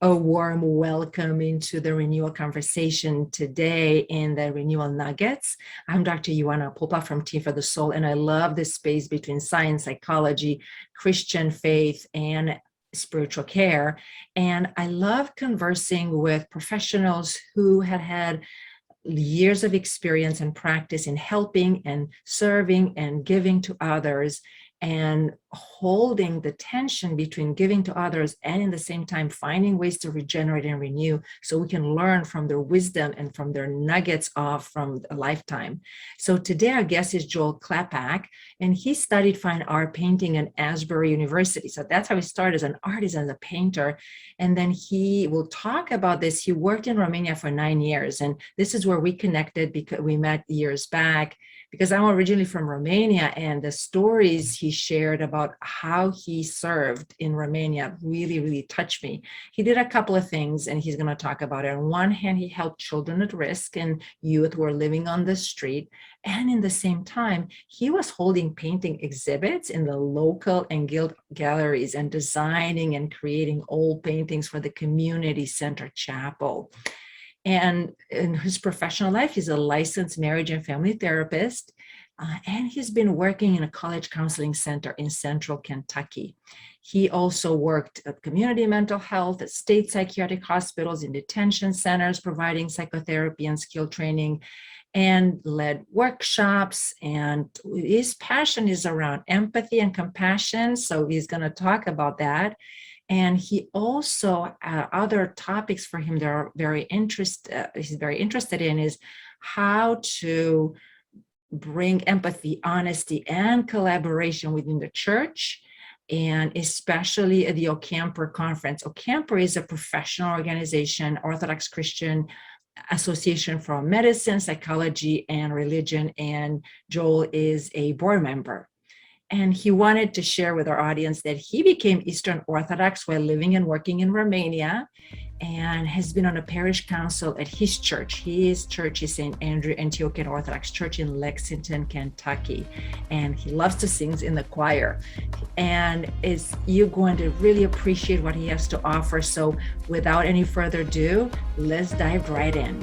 A warm welcome into the Renewal Conversation today in the Renewal Nuggets. I'm Dr. Ioana Popa from Team for the Soul, and I love this space between science, psychology, Christian faith, and spiritual care. And I love conversing with professionals who had years of experience and practice in helping and serving and giving to others, and holding the tension between giving to others and in the same time finding ways to regenerate and renew so we can learn from their wisdom and from their nuggets from a lifetime. So today our guest is Joel Klepac, and he studied fine art painting at Asbury University. So that's how he started, as an artist, as a painter. And then he will talk about this. He worked in Romania for 9 years, and this is where we connected because we met years back, because I'm originally from Romania, and the stories he shared about how he served in Romania really, really touched me. He did a couple of things, and he's going to talk about it. On one hand, he helped children at risk and youth who were living on the street. And in the same time, he was holding painting exhibits in the local and guild galleries and designing and creating old paintings for the community center chapel. And in his professional life, he's a licensed marriage and family therapist, and he's been working in a college counseling center in central Kentucky. He also worked at community mental health, at state psychiatric hospitals, in detention centers, providing psychotherapy and skill training, and led workshops. And his passion is around empathy and compassion, so he's going to talk about that. And he also, other topics for him that are he's very interested in is how to bring empathy, honesty, and collaboration within the church, and especially at the Ocamper conference. Ocamper is a professional organization, Orthodox Christian Association for Medicine, Psychology, and Religion, and Joel is a board member. And he wanted to share with our audience that he became Eastern Orthodox while living and working in Romania, and has been on a parish council at his church. His church is St. Andrew Antiochian Orthodox Church in Lexington, Kentucky. And he loves to sing in the choir. And you're going to really appreciate what he has to offer. So without any further ado, let's dive right in.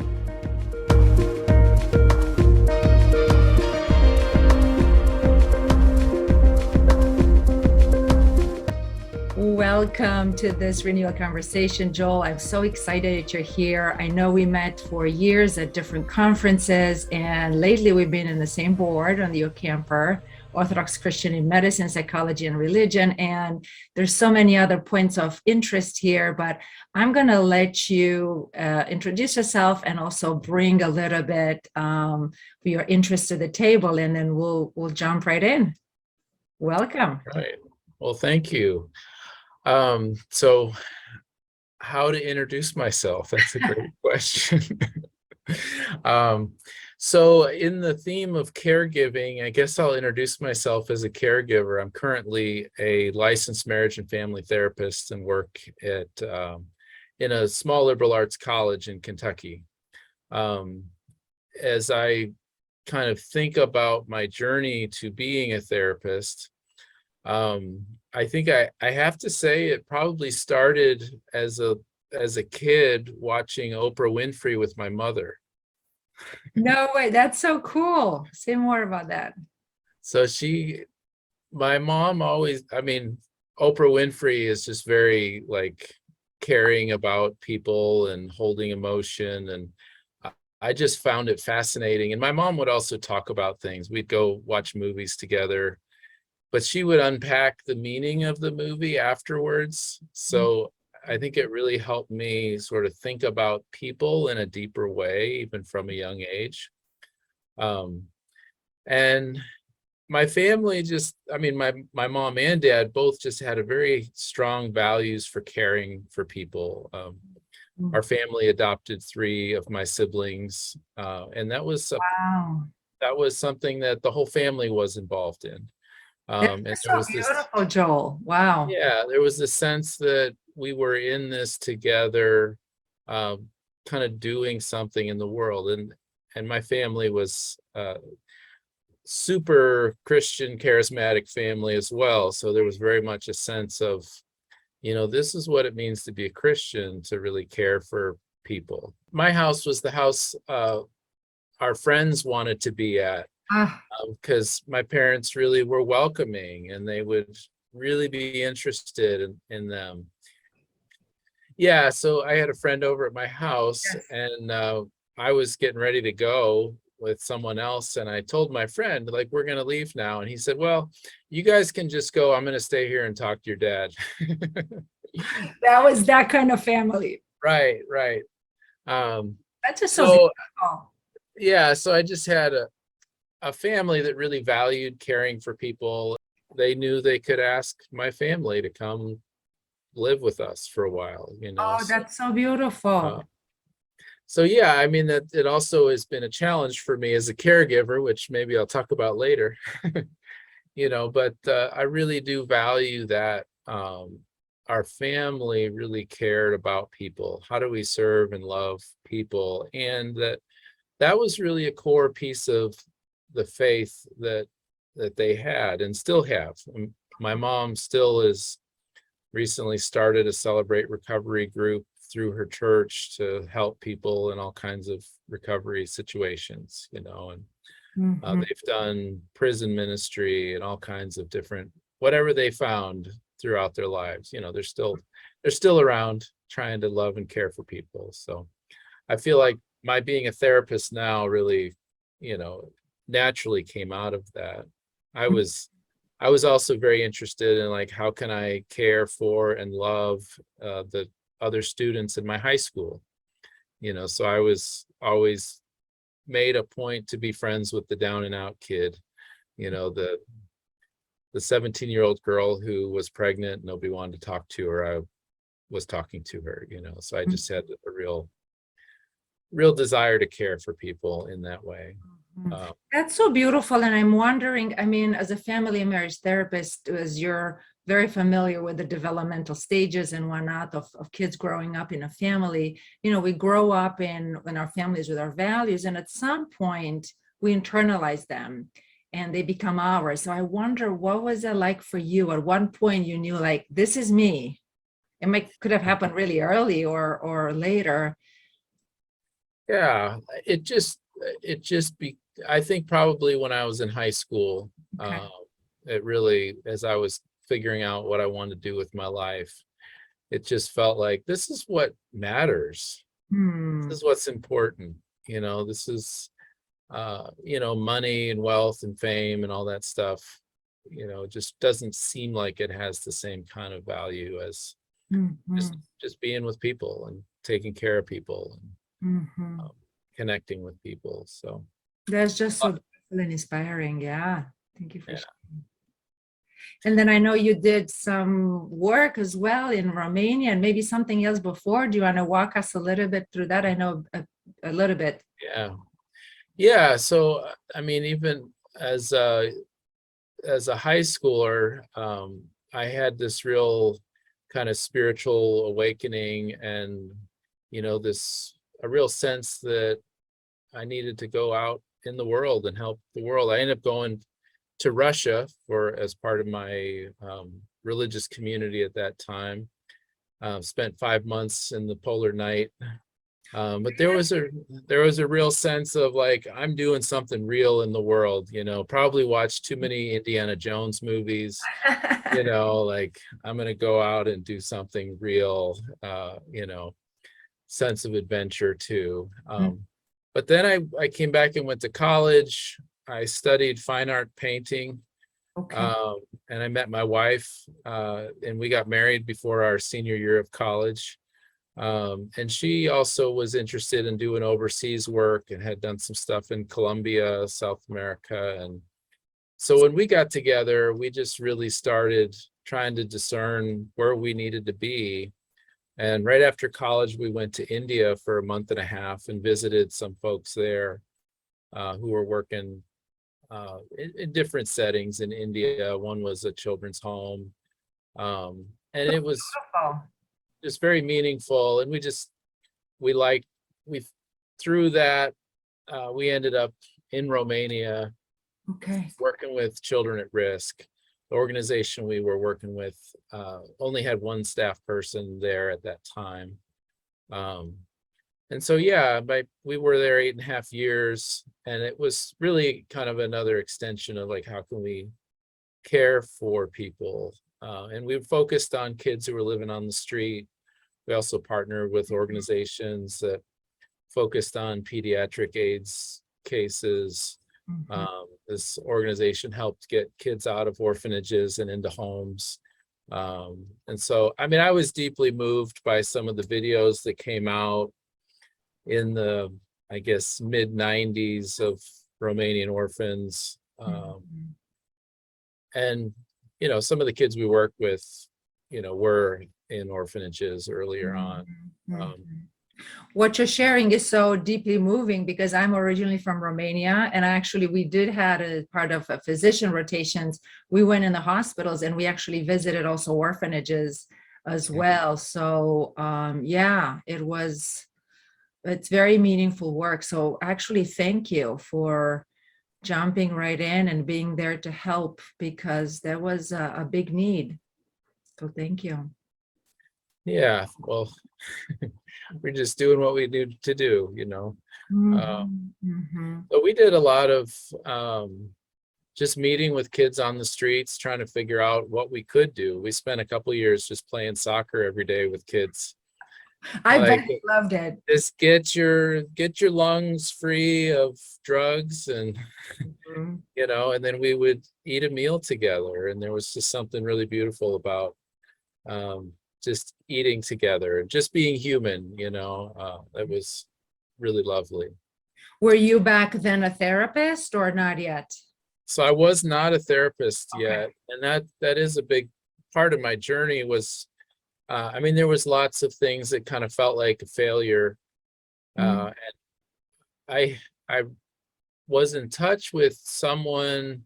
Welcome to this Renewal Conversation, Joel. I'm so excited that you're here. I know we met for years at different conferences, and lately we've been in the same board on the Ocamper, Orthodox Christian in Medicine, Psychology, and Religion. And there's so many other points of interest here, but I'm going to let you introduce yourself and also bring a little bit your interest to the table, and then we'll jump right in. Welcome. Right. Well, thank you. So how to introduce myself? That's a great question. So in the theme of caregiving, I guess I'll introduce myself as a caregiver. I'm currently a licensed marriage and family therapist and work at in a small liberal arts college in Kentucky. As I kind of think about my journey to being a therapist, I think I have to say it probably started as a kid watching Oprah Winfrey with my mother. No way, that's so cool. Say more about that. So my mom always, Oprah Winfrey is just very caring about people and holding emotion, and I just found it fascinating. And my mom would also talk about things. We'd go watch movies together, but she would unpack the meaning of the movie afterwards. So I think it really helped me sort of think about people in a deeper way, even from a young age. And my family my mom and dad both just had a very strong values for caring for people. Our family adopted 3 of my siblings, and that was something that the whole family was involved in. And so beautiful, Joel. Wow. Yeah, there was a sense that we were in this together, kind of doing something in the world. And my family was super Christian, charismatic family as well. So there was very much a sense of, this is what it means to be a Christian, to really care for people. My house was the house our friends wanted to be at, Ah, because my parents really were welcoming and they would really be interested in them. Yeah, so I had a friend over at my house, yes. and I was getting ready to go with someone else, and I told my friend, like, we're going to leave now. And he said, well, you guys can just go. I'm going to stay here and talk to your dad. That was that kind of family. Right, right. Um, That's just so so beautiful. yeah, so I just had a family that really valued caring for people. They knew they could ask my family to come live with us for a while. Oh, that's so beautiful. Uh, so yeah, I mean, that it also has been a challenge for me as a caregiver, which maybe I'll talk about later. But I really do value that our family really cared about people. How do we serve and love people? And that was really a core piece of the faith that they had and still have. My mom still is recently started a Celebrate Recovery group through her church to help people in all kinds of recovery situations, and Mhm. they've done prison ministry and all kinds of different, whatever they found throughout their lives. They're still around trying to love and care for people. So I feel like my being a therapist now really, naturally came out of that. I was I was also very interested in, like, how can I care for and love the other students in my high school. So I was always made a point to be friends with the down and out kid, the 17-year-old girl who was pregnant. Nobody wanted to talk to her. I was talking to her. So I just had a real desire to care for people in that way. Mhm. Um, That's so beautiful. And I'm wondering, I mean, as a family and marriage therapist, as you're very familiar with the developmental stages and whatnot of kids growing up in a family, we grow up in our families with our values, and at some point we internalize them and they become ours. So I wonder, what was it like for you? At one point you knew, like, this is me. Could have happened really early or later. yeah, it just I think probably when I was in high school, Okay. it really, as I was figuring out what I wanted to do with my life, it just felt like this is what matters. Hmm. This is what's important. This is money and wealth and fame and all that stuff, just doesn't seem like it has the same kind of value as just Mhm. just being with people and taking care of people and Mhm. um, connecting with people. So That's just uh, so beautiful and inspiring. Yeah. Thank you for yeah, sharing. And then I know you did some work as well in Romania and maybe something else before. Do you want to walk us a little bit through that? I know a little bit. yeah, yeah. So I mean, even as a high schooler, I had this real kind of spiritual awakening, and this a real sense that I needed to go out in the world and help the world. I ended up going to Russia for as part of my religious community at that time. Spent 5 months in the polar night. But there was a real sense of, like, I'm doing something real in the world. Probably watched too many Indiana Jones movies. Like, I'm gonna go out and do something real. Sense of adventure too. But then I came back and went to college. I studied fine art painting, Okay. um, and I met my wife, and we got married before our senior year of college. And she also was interested in doing overseas work and had done some stuff in Colombia, South America. And so when we got together, we just really started trying to discern where we needed to be. And right after college, we went to India for a month and a half and visited some folks there who were working in different settings in India. One was a children's home. And it was Beautiful. just very meaningful. And we like, we, through that, we ended up in Romania Okay. working with children at risk. organization we were working with only had one staff person there at that time. And so, yeah, we were there 8.5 years, and it was really kind of another extension of like, how can we care for people? And we focused on kids who were living on the street. We also partnered with organizations that focused on pediatric AIDS cases. This organization helped get kids out of orphanages and into homes. And so, I mean, I was deeply moved by some of the videos that came out in the, I guess, mid 90s of Romanian orphans. And, you know, some of the kids we worked with, you know, were in orphanages earlier on. What you're sharing is so deeply moving, because I'm originally from Romania, and actually we did had a part of a physician rotations. We went in the hospitals, and we actually visited also orphanages as well. So yeah, it's very meaningful work. So actually, thank you for jumping right in and being there to help, because there was a big need. So thank you. Yeah, well, we're just doing what we need to do, you know. So we did a lot of just meeting with kids on the streets, trying to figure out what we could do. We spent a couple of years just playing soccer every day with kids. I bet you loved it. Just get your lungs free of drugs, and you know, and then we would eat a meal together, and there was just something really beautiful about just eating together and just being human, you know. That was really lovely. Were you back then a therapist or not yet? So I was not a therapist yet, and that is a big part of my journey. Was I mean, there was lots of things that kind of felt like a failure. And I was in touch with someone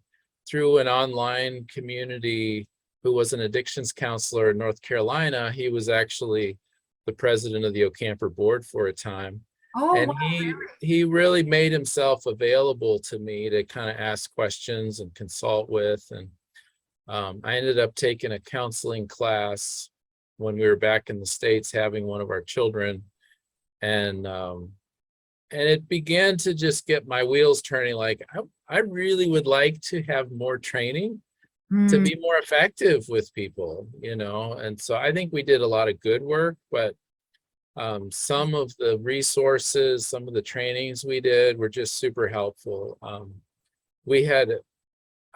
through an online community who was an addictions counselor in North Carolina. He was actually the president of the Ocamper board for a time. And he really made himself available to me to kind of ask questions and consult with. And I ended up taking a counseling class when we were back in the States having one of our children. And it began to just get my wheels turning. Like, I really would like to have more training to be more effective with people, you know. And so I think we did a lot of good work, but some of the resources, some of the trainings we did were just super helpful.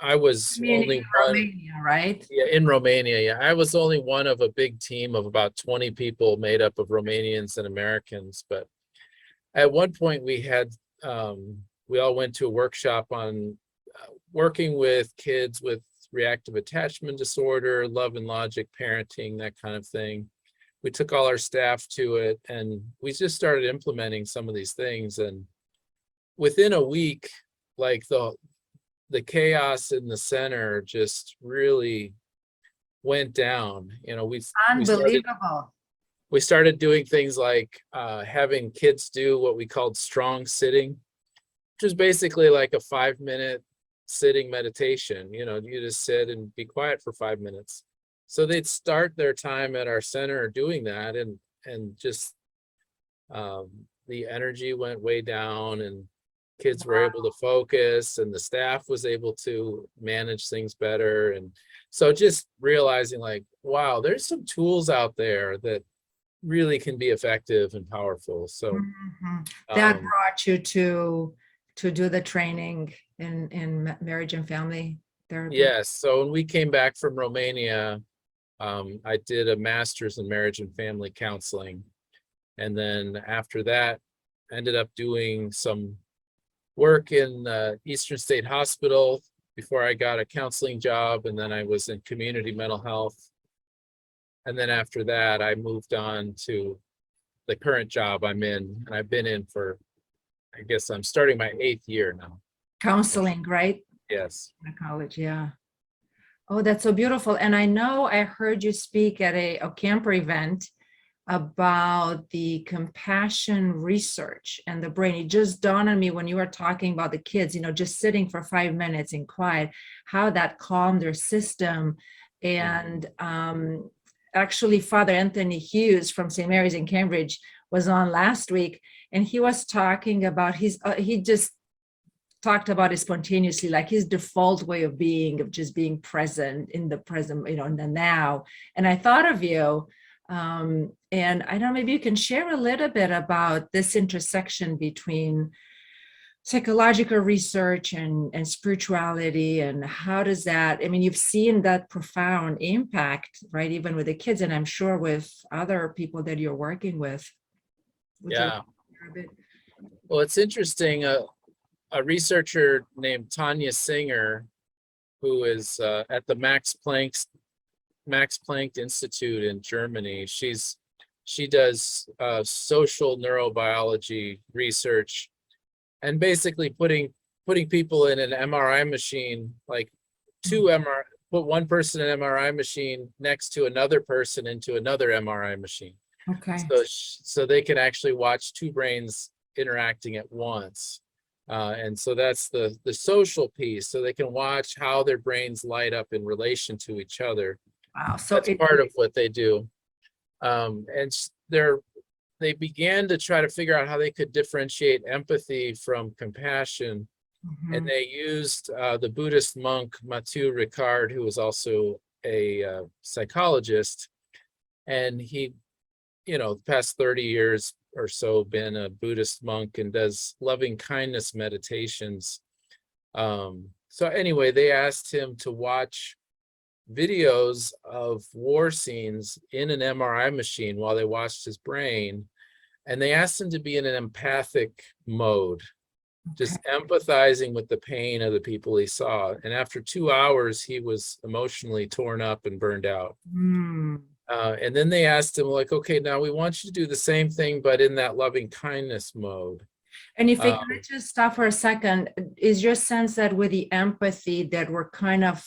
I was only in Romania, right? Yeah, in Romania. Yeah, I was only one of a big team of about 20 people made up of Romanians and Americans. But at one point we all went to a workshop on working with kids with reactive attachment disorder, love and logic parenting, that kind of thing. We took all our staff to it, and we just started implementing some of these things. And within a week, like the chaos in the center just really went down. You know, we started doing things like having kids do what we called strong sitting, which is basically like a 5-minute sitting meditation. You know, you just sit and be quiet for 5 minutes. So they'd start their time at our center doing that, and just the energy went way down, and kids were able to focus, and the staff was able to manage things better. And so just realizing like, wow, there's some tools out there that really can be effective and powerful. So that brought you to do the training in marriage and family therapy. Yes. So when we came back from Romania, I did a master's in marriage and family counseling. And then after that, I ended up doing some work in Eastern State Hospital before I got a counseling job. And then I was in community mental health. And then after that, I moved on to the current job I'm in. And I've been in for, I guess I'm starting my 8th year now. Counseling, right? Yes. In college, yeah. Oh, that's so beautiful. And I know I heard you speak at a camper event about the compassion research and the brain. It just dawned on me when you were talking about the kids, just sitting for 5 minutes in quiet, how that calmed their system. And actually, Father Anthony Hughes from St. Mary's in Cambridge was on last week, and he was talking about he just talked about it spontaneously, like his default way of being, of just being present in the present, in the now. And I thought of you, and I don't know, maybe you can share a little bit about this intersection between psychological research and spirituality, and how does that, you've seen that profound impact, right, even with the kids, and I'm sure with other people that you're working with. Yeah. Well, it's interesting. A researcher named Tanya Singer, who is at the Max Planck Institute in Germany. She does social neurobiology research, and basically putting people in an MRI machine, like put one person in an MRI machine next to another person into another MRI machine. Okay. So they can actually watch two brains interacting at once. And so that's the social piece. So they can watch how their brains light up in relation to each other. Wow. So that's part of what they do. And they began to try to figure out how they could differentiate empathy from compassion. And they used the Buddhist monk Mathieu Ricard, who was also a psychologist. And he, the past 30 years or so been a Buddhist monk and does loving kindness meditations. So anyway, they asked him to watch videos of war scenes in an MRI machine while they watched his brain. And they asked him to be in an empathic mode, just empathizing with the pain of the people he saw. And after 2 hours, he was emotionally torn up and burned out. And then they asked him, like, okay, now we want you to do the same thing, but in that loving kindness mode. And if I could just stop for a second, is your sense that with the empathy that we're kind of,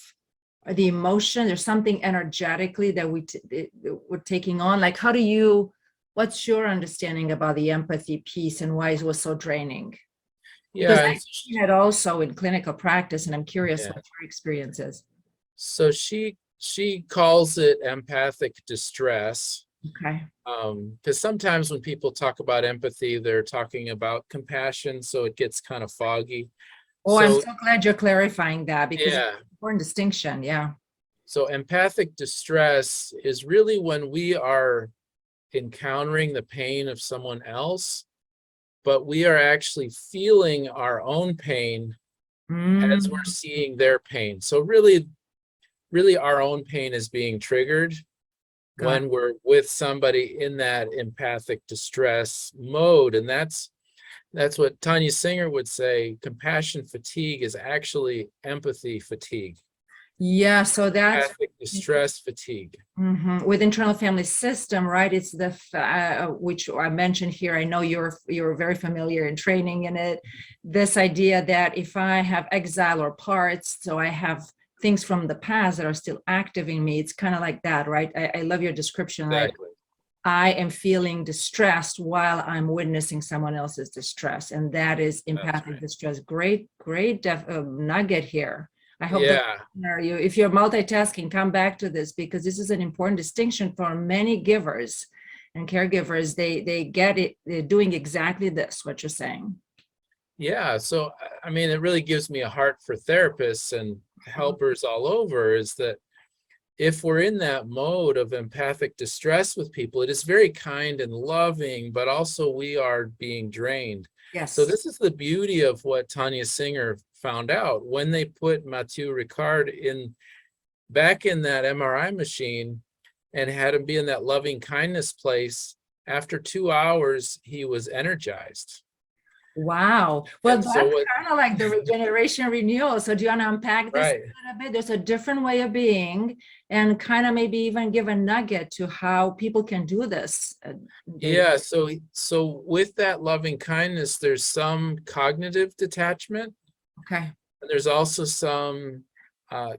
the emotion, there's something energetically that we're taking on? Like, what's your understanding about the empathy piece and why it was so draining? Because I've seen it also in clinical practice, and I'm curious what your experience is. So she calls it empathic distress. Okay. Because sometimes when people talk about empathy, they're talking about compassion, so it gets kind of foggy. Oh, I'm so glad you're clarifying that, because it's an important distinction. Yeah. So empathic distress is really when we are encountering the pain of someone else, but we are actually feeling our own pain as we're seeing their pain. So really our own pain is being triggered when we're with somebody in that empathic distress mode. And that's what Tanya Singer would say. Compassion fatigue is actually empathy fatigue. Yeah, so that's empathic distress fatigue. With internal family system, right? It's the which I mentioned here. I know you're very familiar in training in it. This idea that if I have exile or parts, so I have things from the past that are still active in me, it's kind of like that, right? I love your description. Exactly. I am feeling distressed while I'm witnessing someone else's distress, and that is empathic distress. Great nugget here. I hope that if you're multitasking, come back to this, because this is an important distinction for many givers and caregivers. They get it. They're doing exactly this, what you're saying. Yeah. So, I mean, it really gives me a heart for therapists and helpers all over, is that if we're in that mode of empathic distress with people, it is very kind and loving, but also we are being drained. Yes. So this is the beauty of what Tanya Singer found out when they put Mathieu Ricard back in that MRI machine and had him be in that loving kindness place. After 2 hours, he was energized. Wow. Well, that's kind of like the regeneration renewal. So do you want to unpack this a little bit? There's a different way of being, and kind of maybe even give a nugget to how people can do this. Yeah. So with that loving kindness, there's some cognitive detachment. Okay. And there's also some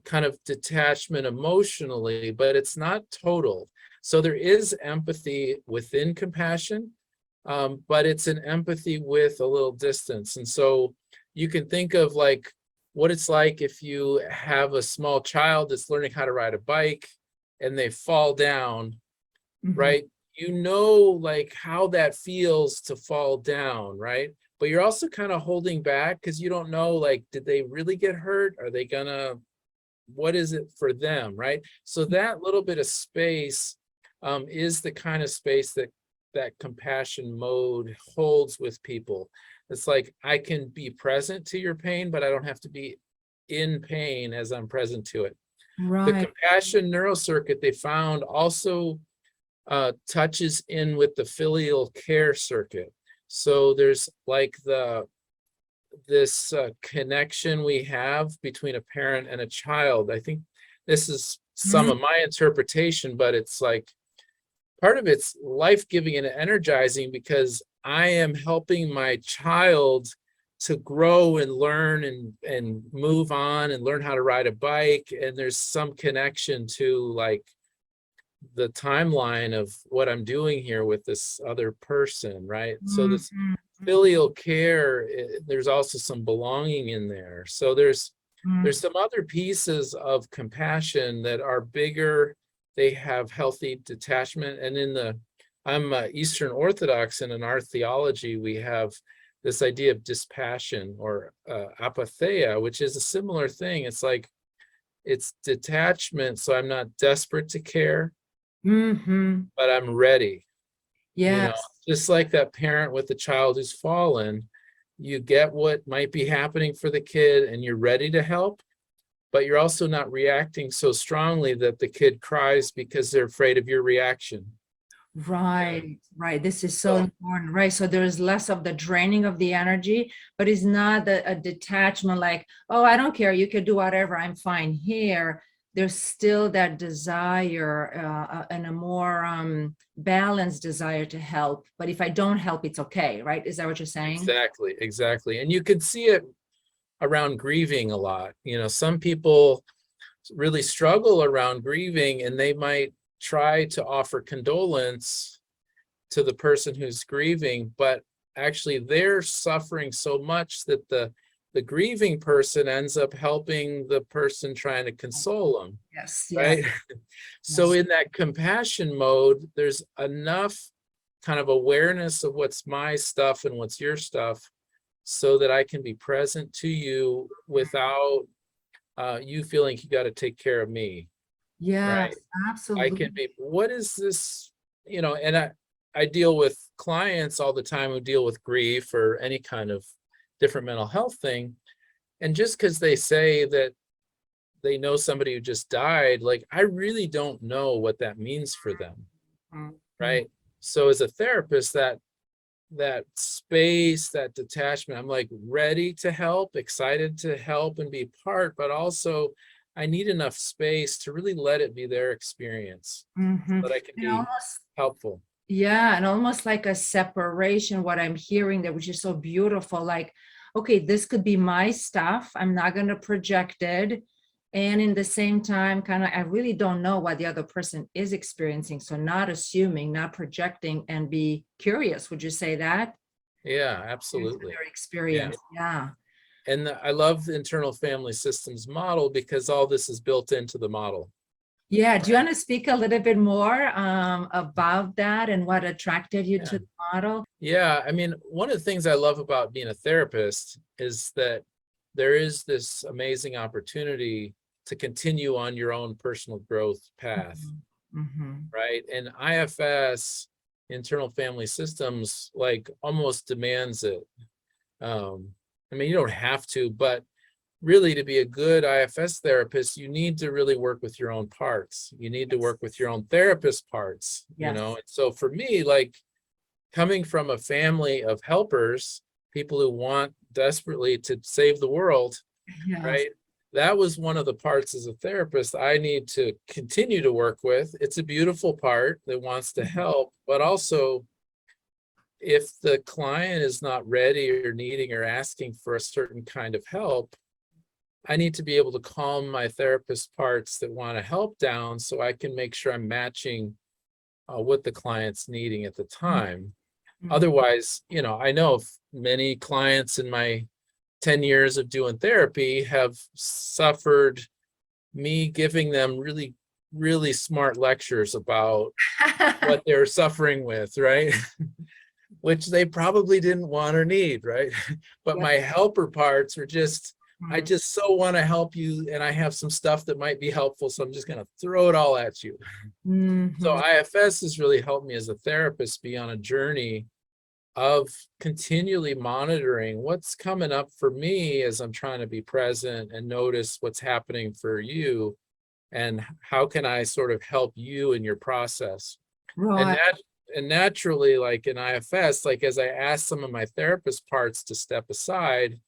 kind of detachment emotionally, but it's not total. So there is empathy within compassion, but it's an empathy with a little distance. And so you can think of like what it's like if you have a small child that's learning how to ride a bike and they fall down, right? You know, like how that feels to fall down, right? But you're also kind of holding back because you don't know, like, did they really get hurt? Are they gonna, what is it for them, right? So that little bit of space is the kind of space that that compassion mode holds with people. It's like, I can be present to your pain, but I don't have to be in pain as I'm present to it. The Right. compassion neurocircuit they found also touches in with the filial care circuit. So there's like this connection we have between a parent and a child. I think this is some of my interpretation, but it's like part of it's life-giving and energizing because I am helping my child to grow and learn and move on and learn how to ride a bike. And there's some connection to like the timeline of what I'm doing here with this other person, right? So this filial care, there's also some belonging in there. So there's some other pieces of compassion that are bigger. They have healthy detachment. And in the, I'm Eastern Orthodox, and in our theology, we have this idea of dispassion or apatheia, which is a similar thing. It's like, it's detachment. So I'm not desperate to care, but I'm ready. You know, Yes. just like that parent with the child who's fallen, you get what might be happening for the kid and you're ready to help, but you're also not reacting so strongly that the kid cries because they're afraid of your reaction. Right, right. This is so So important, right? So there is less of the draining of the energy, but it's not a detachment like, oh, I don't care, you can do whatever, I'm fine here. There's still that desire and a more balanced desire to help. But if I don't help, it's okay, right? Is that what you're saying? exactly, exactly. And you could see it around grieving a lot. You know, some people really struggle around grieving and they might try to offer condolence to the person who's grieving, but actually they're suffering so much that the grieving person ends up helping the person trying to console them, Yes, right? yes, So yes. in that compassion mode, there's enough kind of awareness of what's my stuff and what's your stuff so that I can be present to you without you feeling you got to take care of me, Yes, right? I can absolutely. be, what is this, you know, and I deal with clients all the time who deal with grief or any kind of different mental health thing. And just because they say that they know somebody who just died, like I really don't know what that means for them, Mhm. right? So as a therapist, that space, that detachment, I'm like ready to help, excited to help and be part, but also I need enough space to really let it be their experience so Mhm. that I can And be almost, helpful. yeah, and almost like a separation, what I'm hearing there, which is so beautiful. Like, okay, this could be my stuff. I'm not going to project it. And in the same time, kind of, I really don't know what the other person is experiencing. So not assuming, not projecting, and be curious. Would you say that? Yeah, Into absolutely. their Yeah. experience. Yeah. And I love the internal family systems model because all this is built into the model. Yeah. Do you want to speak a little bit more about that and what attracted you Yeah. to the model? Yeah. I mean, one of the things I love about being a therapist is that there is this amazing opportunity to continue on your own personal growth path, Mm-hmm. right? And IFS, internal family systems, like almost demands it. I mean, you don't have to, but really to be a good IFS therapist, you need to really work with your own parts. You need to work with your own therapist parts, you Yes. know? And so for me, like coming from a family of helpers, people who want desperately to save the world, Yes. right? That was one of the parts as a therapist I need to continue to work with. It's a beautiful part that wants to help, but also if the client is not ready or needing or asking for a certain kind of help, I need to be able to calm my therapist parts that want to help down so I can make sure I'm matching what the client's needing at the time. Mhm. Otherwise, I know many clients in my 10 years of doing therapy have suffered me giving them really, really smart lectures about what they're suffering with, right? Which they probably didn't want or need, right? But Yep. my helper parts are just, I Mhm. just so want to help you, and I have some stuff that might be helpful, so I'm just going to throw it all at you. So Mhm. IFS has really helped me as a therapist be on a journey of continually monitoring what's coming up for me as I'm trying to be present and notice what's happening for you, and how can I sort of help you in your process. And Right. naturally, like in IFS, like as I ask some of my therapist parts to step aside,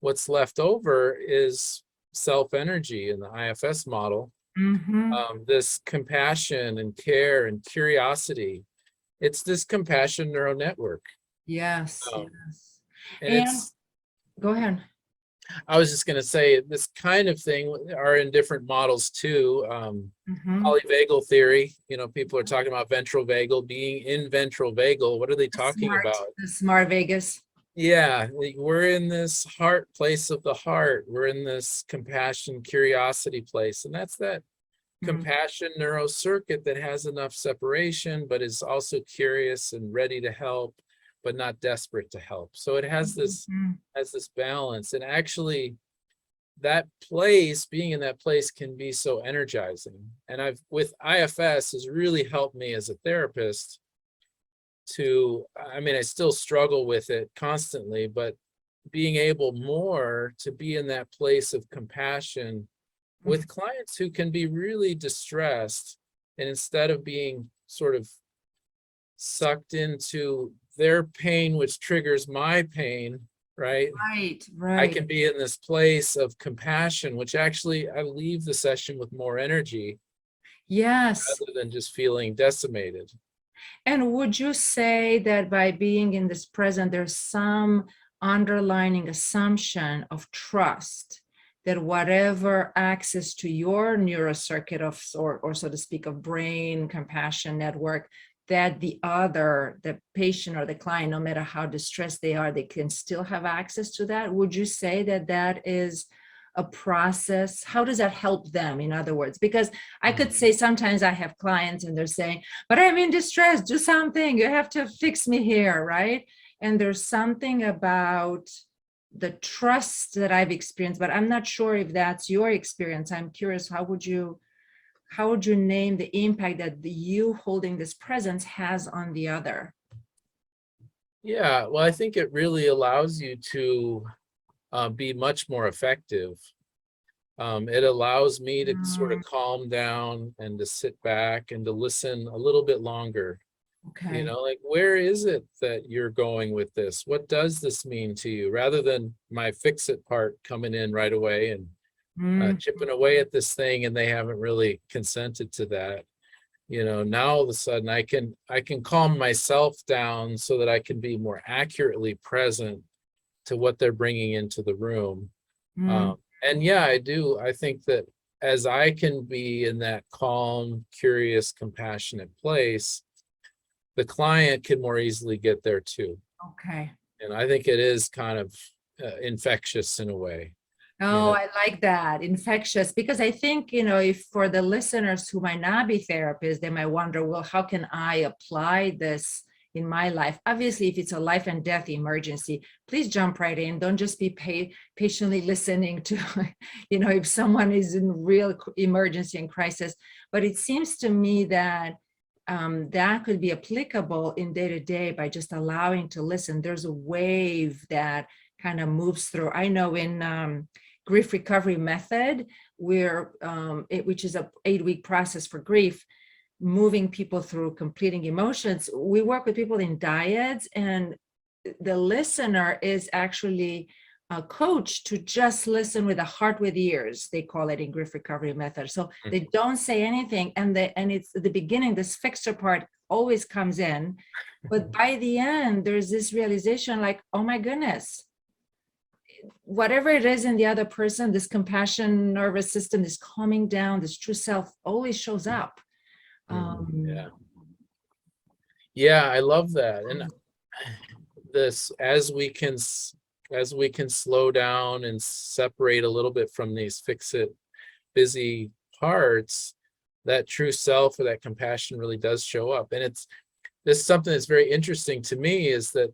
what's left over is self energy in the IFS model. Mhm. This compassion and care and curiosity. It's this compassion neural network. Yes, Um, yes. and And it's, go ahead. I was just going to say, this kind of thing are in different models too. Mhm. Polyvagal theory, people are talking about ventral vagal, being in ventral vagal. What are they talking about? The smart Vegas. Yeah, we're in this heart place of the heart. We're in this compassion, curiosity place. And that's that Mhm. compassion neurocircuit that has enough separation, but is also curious and ready to help, but not desperate to help. So it Mhm. has this balance. And actually, that place, being in that place, can be so energizing. And I've, with IFS, has really helped me as a therapist to, I mean, I still struggle with it constantly, but being able more to be in that place of compassion Mhm. with clients who can be really distressed, and instead of being sort of sucked into their pain, which triggers my pain, right? Right, I right. can be in this place of compassion, which actually I leave the session with more energy Yes. rather than just feeling decimated. And would you say that by being in this present, there's some underlining assumption of trust that whatever access to your neurocircuit of, or so to speak, of brain compassion network, that the other, the patient or the client, no matter how distressed they are, they can still have access to that? Would you say that that is a process? How does that help them, in other words? Because I could say sometimes I have clients and they're saying, but I'm in distress, do something, you have to fix me here, right? And there's something about the trust that I've experienced, but I'm not sure if that's your experience. I'm curious, how would you name the impact that you holding this presence has on the other? Yeah, well, I think it really allows you to be much more effective. It allows me to sort of Mm, calm down and to sit back and to listen a little bit longer. okay. Like, where is it that you're going with this? What does this mean to you? Rather than my fix it part coming in right away and Mm, chipping away at this thing, and they haven't really consented to that. Now all of a sudden I can calm myself down so that I can be more accurately present to what they're bringing into the room. mm. And yeah, I do. I think that as I can be in that calm, curious, compassionate place, the client can more easily get there too. Okay. And I think it is kind of infectious in a way, you Oh, know. I like that. Infectious. Because I think, if for the listeners who might not be therapists, they might wonder, well, how can I apply this in my life? Obviously, if it's a life and death emergency, please jump right in. Don't just be patiently listening to, if someone is in real emergency and crisis. But it seems to me that that could be applicable in day to day by just allowing to listen. There's a wave that kind of moves through. I know in grief recovery method, which is a 8-week process for grief, moving people through completing emotions. We work with people in dyads, and the listener is actually a coach to just listen with a heart with ears, they call it in grief recovery method. So they don't say anything, and it's at the beginning, this fixer part always comes in, but by the end there's this realization like, oh my goodness, whatever it is in the other person, this compassion nervous system, this calming down, this true self always shows up. Yeah. Yeah, I love that. And this, as we can slow down and separate a little bit from these fix it, busy parts, that true self or that compassion really does show up. And it's this is something that's very interesting to me is that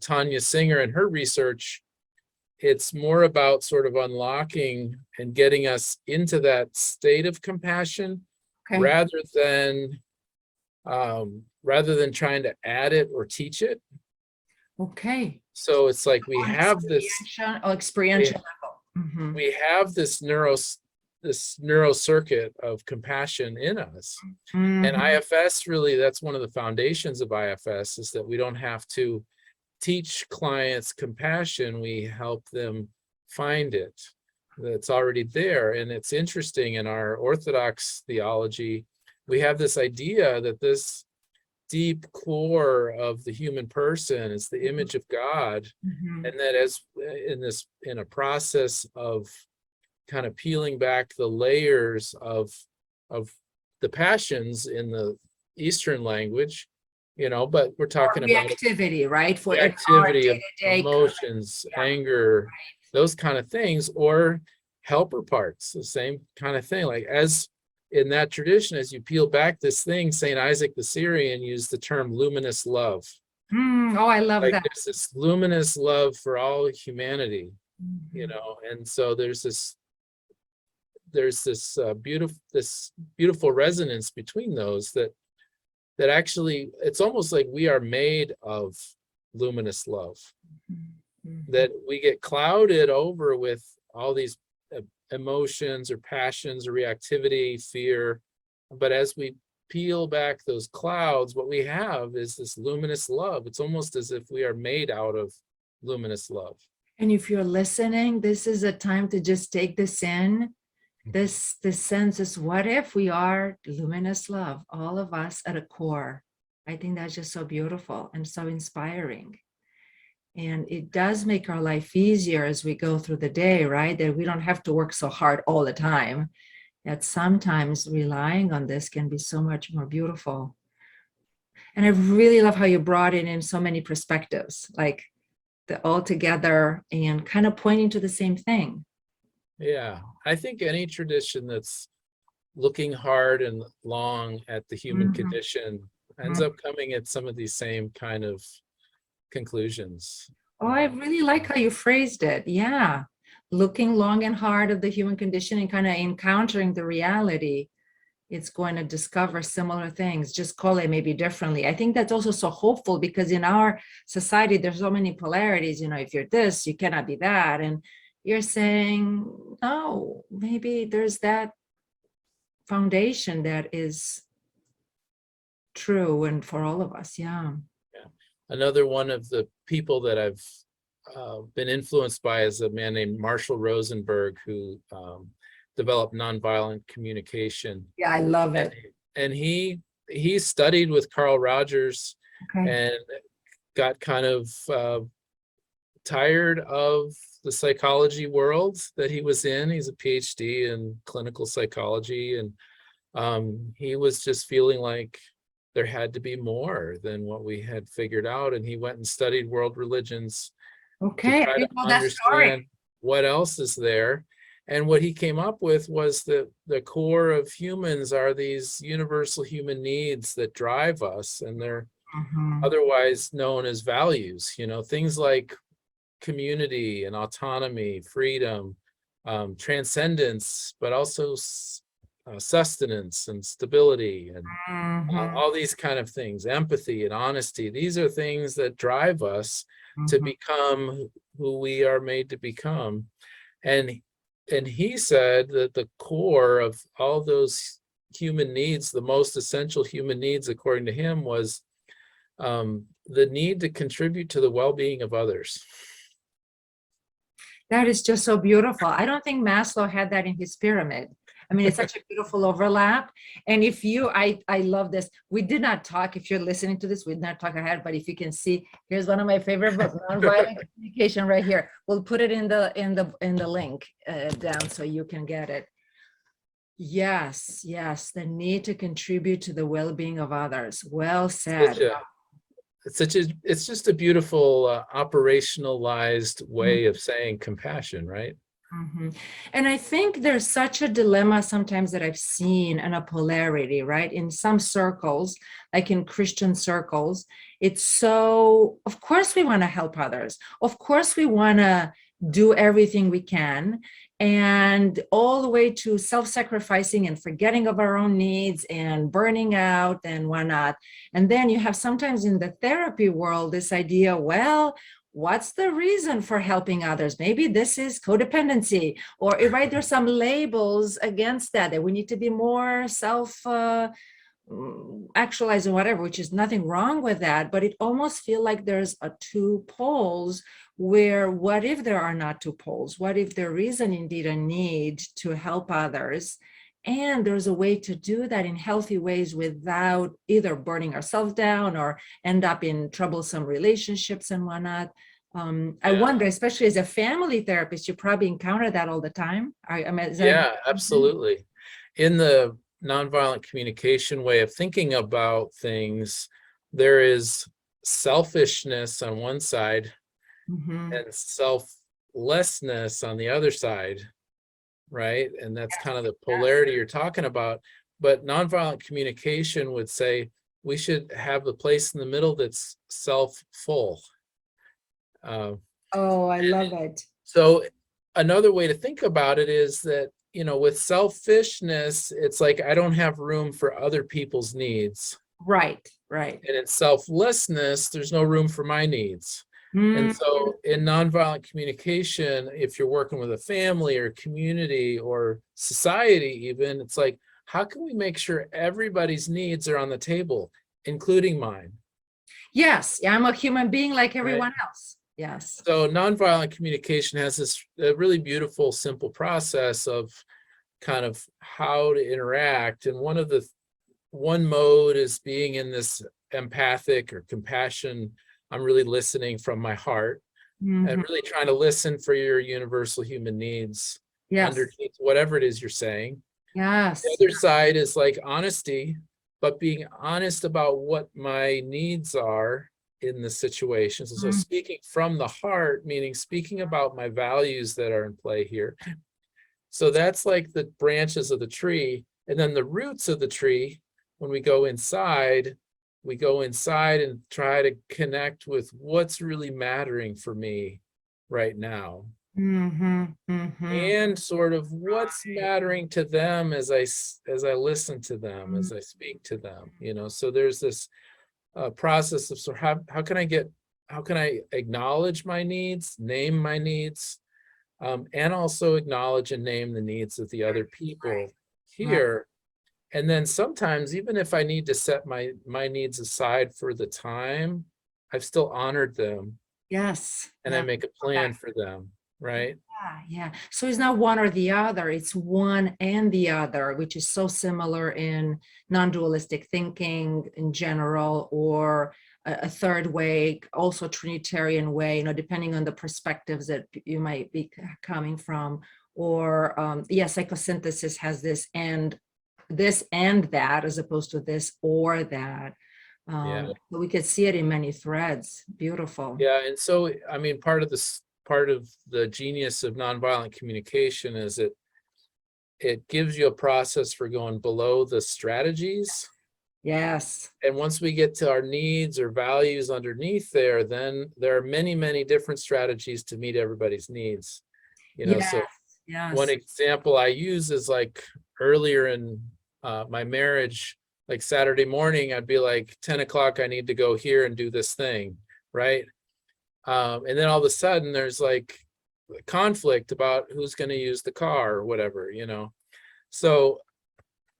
Tanya Singer and her research, it's more about sort of unlocking and getting us into that state of compassion Okay. rather than trying to add it or teach it. Okay. So it's like we have this experiential level. Mm-hmm. we have this neural circuit of compassion in us. Mm-hmm. And IFS really, that's one of the foundations of IFS, is that we don't have to teach clients compassion, we help them find it. That's already there. And it's interesting, in our Orthodox theology, we have this idea that this deep core of the human person is the image of God. Mm-hmm. And that as in a process of kind of peeling back the layers of the passions in the Eastern language, but we're talking about reactivity, right? For activity of emotions, anger, those kind of things, or helper parts, the same kind of thing. Like, as in that tradition, as you peel back this thing, Saint Isaac the Syrian used the term luminous love. Oh, I love that. There's this luminous love for all humanity, and so there's this beautiful resonance between those that actually, it's almost like we are made of luminous love, that we get clouded over with all these emotions or passions or reactivity, fear. But as we peel back those clouds, what we have is this luminous love. It's almost as if we are made out of luminous love. And if you're listening, this is a time to just take this in. This sense is, what if we are luminous love, all of us at a core? I think that's just so beautiful and so inspiring. And it does make our life easier as we go through the day, right? That we don't have to work so hard all the time. That sometimes relying on this can be so much more beautiful. And I really love how you brought in so many perspectives, like the all together and kind of pointing to the same thing. Yeah, I think any tradition that's looking hard and long at the human condition ends up coming at some of these same kind of conclusions. Oh, I really like how you phrased it. Yeah. Looking long and hard at the human condition and kind of encountering the reality, it's going to discover similar things, just call it maybe differently. I think that's also so hopeful, because in our society, there's so many polarities, if you're this, you cannot be that. And you're saying, no, maybe there's that foundation that is true and for all of us. Yeah. Another one of the people that I've been influenced by is a man named Marshall Rosenberg, who developed nonviolent communication. Yeah, I love it. And he studied with Carl Rogers, and got kind of tired of the psychology world that he was in. He's a PhD in clinical psychology, and he was just feeling like there had to be more than what we had figured out. And he went and studied world religions to try to understand what else is there. And what he came up with was that the core of humans are these universal human needs that drive us, and they're otherwise known as values, things like community and autonomy, freedom, transcendence, but also sustenance and stability, and all these kind of things, empathy and honesty. These are things that drive us to become who we are made to become. And he said that the core of all those human needs, the most essential human needs, according to him, was the need to contribute to the well-being of others. That is just so beautiful. I don't think Maslow had that in his pyramid. I mean, it's such a beautiful overlap. And if you, I love this. We did not talk, if you're listening to this, we did not talk ahead, but if you can see, here's one of my favorite books, Nonviolent Communication, right here. We'll put it in the link down so you can get it. Yes, yes, the need to contribute to the well-being of others. Well Such said. a it's just a beautiful operationalized Mhm. way of saying compassion, right? Mhm. And I think there's such a dilemma sometimes that I've seen and a polarity, right? In some circles, like in Christian circles, it's so, of course, we want to help others. Of course, we want to do everything we can, and all the way to self-sacrificing and forgetting of our own needs and burning out and whatnot. And then you have sometimes in the therapy world this idea, well, what's the reason for helping others? Maybe this is codependency, or right, there's some labels against that we need to be more self actualized or whatever, which is nothing wrong with that, but it almost feel like there's a two poles, where what if there are not two poles? What if there is an indeed a need to help others, and there's a way to do that in healthy ways without either burning ourselves down or end up in troublesome relationships and whatnot. I Yeah. wonder, especially as a family therapist, you probably encounter that all the time. Is that? Yeah, absolutely. In the nonviolent communication way of thinking about things, there is selfishness on one side Mhm. and selflessness on the other side, right? And that's kind of the Yes. polarity you're talking about. But nonviolent communication would say we should have the place in the middle that's self-full. Uh, Oh, I love it. So another way to think about it is that, you know, with selfishness, it's like I don't have room for other people's needs. Right, right. And in selflessness, there's no room for my needs. And Mm, so in nonviolent communication, if you're working with a family or community or society, even, it's like, how can we make sure everybody's needs are on the table, including mine? yes, yeah, I'm a human being like Right. everyone else. Yes. So nonviolent communication has this really beautiful, simple process of kind of how to interact. And one mode is being in this empathic or compassion. I'm really listening from my heart and Mhm. really trying to listen for your universal human needs Yes, underneath whatever it is you're saying. The yes. other side is like honesty, but being honest about what my needs are in the situation. So Mm, speaking from the heart, meaning speaking about my values that are in play here. So that's like the branches of the tree. And then the roots of the tree, when we go inside and try to connect with what's really mattering for me right now. mhm, mhm. And sort of what's mattering to them as I listen to them, Mm, as I speak to them, you know. So there's this process of sort of how can I acknowledge my needs, name my needs, and also acknowledge and name the needs of the other people right. here. And then sometimes, even if I need to set my needs aside for the time, I've still honored them Yes. and I Yeah. make a plan for them, right? Yeah, yeah. So it's not one or the other, it's one and the other, which is so similar in non-dualistic thinking in general, or a third way, also Trinitarian way, depending on the perspectives that you might be coming from. Or yeah, psychosynthesis has this and that, as opposed to this or that. Yeah. So we could see it in many threads. Beautiful. Yeah. And so, I mean, part of the genius of nonviolent communication is it gives you a process for going below the strategies. Yes. And once we get to our needs or values underneath there, then there are many, many different strategies to meet everybody's needs. You know, Yes. so one Yes. example I use is like earlier in my marriage, like Saturday morning, I'd be like 10 o'clock, I need to go here and do this thing, right? And then all of a sudden there's like conflict about who's going to use the car or whatever, you know. So